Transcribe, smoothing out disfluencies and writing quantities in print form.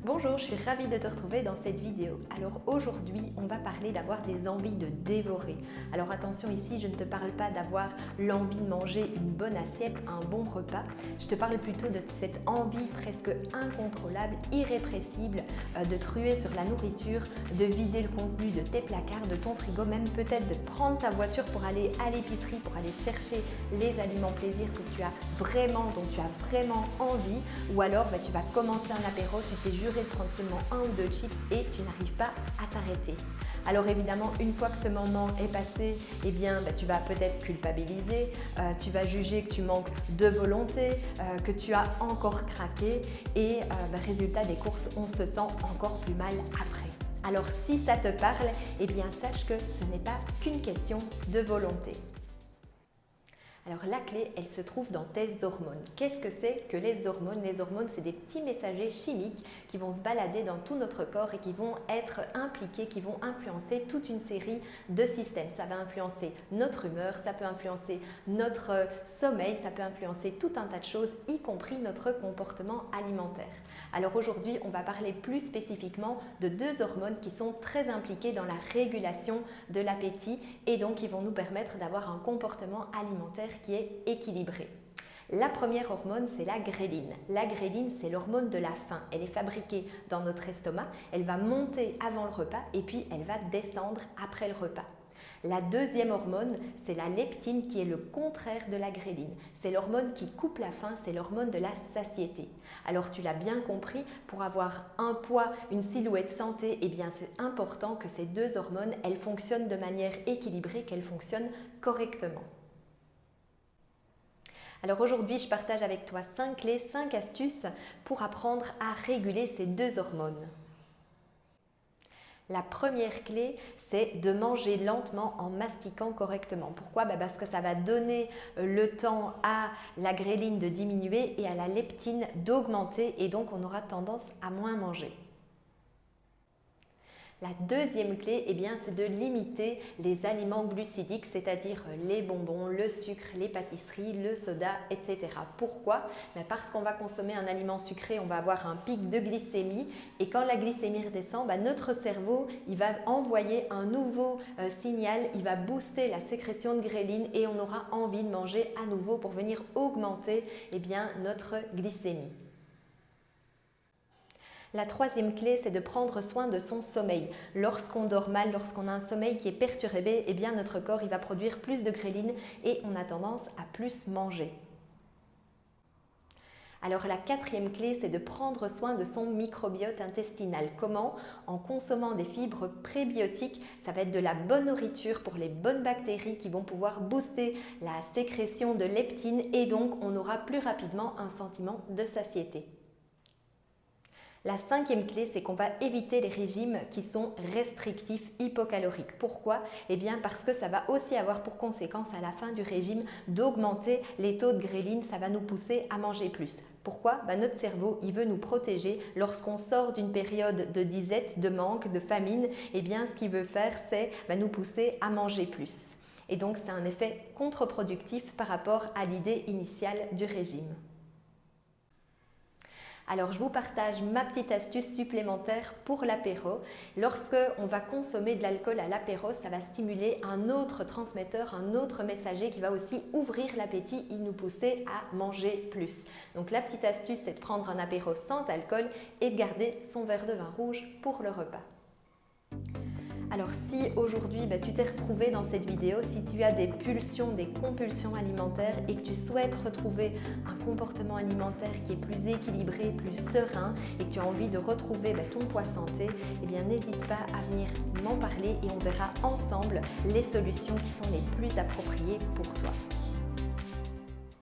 Bonjour, je suis ravie de te retrouver dans cette vidéo. Alors aujourd'hui, on va parler d'avoir des envies de dévorer. Alors attention ici, je ne te parle pas d'avoir l'envie de manger une bonne assiette, un bon repas. Je te parle plutôt de cette envie presque incontrôlable, irrépressible de truer sur la nourriture, de vider le contenu de tes placards, de ton frigo, même peut-être de prendre ta voiture pour aller à l'épicerie, pour aller chercher les aliments plaisir dont tu as vraiment envie. Ou alors tu vas commencer un apéro, tu t'es juré de prendre seulement un ou deux chips et tu n'arrives pas à t'arrêter. Alors évidemment, une fois que ce moment est passé, tu vas peut-être culpabiliser, tu vas juger que tu manques de volonté, que tu as encore craqué et résultat des courses, on se sent encore plus mal après. Alors si ça te parle, sache que ce n'est pas qu'une question de volonté. Alors la clé, elle se trouve dans tes hormones. Qu'est-ce que c'est que les hormones? Les hormones, c'est des petits messagers chimiques qui vont se balader dans tout notre corps et qui vont être impliqués, qui vont influencer toute une série de systèmes. Ça va influencer notre humeur, ça peut influencer notre sommeil, ça peut influencer tout un tas de choses, y compris notre comportement alimentaire. Alors aujourd'hui, on va parler plus spécifiquement de deux hormones qui sont très impliquées dans la régulation de l'appétit et donc qui vont nous permettre d'avoir un comportement alimentaire qui est équilibré. La première hormone, c'est la gréline. La gréline, c'est l'hormone de la faim. Elle est fabriquée dans notre estomac, elle va monter avant le repas et puis elle va descendre après le repas. La deuxième hormone, c'est la leptine qui est le contraire de la gréline. C'est l'hormone qui coupe la faim, c'est l'hormone de la satiété. Alors tu l'as bien compris, pour avoir un poids, une silhouette santé, c'est important que ces deux hormones, elles fonctionnent de manière équilibrée, qu'elles fonctionnent correctement. Alors aujourd'hui, je partage avec toi 5 clés, 5 astuces pour apprendre à réguler ces deux hormones. La première clé, c'est de manger lentement en mastiquant correctement. Pourquoi? Parce que ça va donner le temps à la gréline de diminuer et à la leptine d'augmenter et donc on aura tendance à moins manger. La deuxième clé, c'est de limiter les aliments glucidiques, c'est-à-dire les bonbons, le sucre, les pâtisseries, le soda, etc. Pourquoi? Parce qu'on va consommer un aliment sucré, on va avoir un pic de glycémie et quand la glycémie redescend, notre cerveau il va envoyer un nouveau signal, il va booster la sécrétion de gréline et on aura envie de manger à nouveau pour venir augmenter notre glycémie. La troisième clé, c'est de prendre soin de son sommeil. Lorsqu'on dort mal, lorsqu'on a un sommeil qui est perturbé, notre corps il va produire plus de gréline et on a tendance à plus manger. Alors la quatrième clé, c'est de prendre soin de son microbiote intestinal. Comment? En consommant des fibres prébiotiques, ça va être de la bonne nourriture pour les bonnes bactéries qui vont pouvoir booster la sécrétion de leptine et donc on aura plus rapidement un sentiment de satiété. La cinquième clé, c'est qu'on va éviter les régimes qui sont restrictifs hypocaloriques. Pourquoi? Parce que ça va aussi avoir pour conséquence à la fin du régime d'augmenter les taux de gréline, ça va nous pousser à manger plus. Pourquoi? Notre cerveau, il veut nous protéger. Lorsqu'on sort d'une période de disette, de manque, de famine, ce qu'il veut faire, c'est nous pousser à manger plus. Et donc, c'est un effet contre-productif par rapport à l'idée initiale du régime. Alors, je vous partage ma petite astuce supplémentaire pour l'apéro. Lorsque on va consommer de l'alcool à l'apéro, ça va stimuler un autre transmetteur, un autre messager qui va aussi ouvrir l'appétit et nous pousser à manger plus. Donc, la petite astuce, c'est de prendre un apéro sans alcool et de garder son verre de vin rouge pour le repas. Alors si aujourd'hui tu t'es retrouvé dans cette vidéo, si tu as des pulsions, des compulsions alimentaires et que tu souhaites retrouver un comportement alimentaire qui est plus équilibré, plus serein et que tu as envie de retrouver ton poids santé, n'hésite pas à venir m'en parler et on verra ensemble les solutions qui sont les plus appropriées pour toi.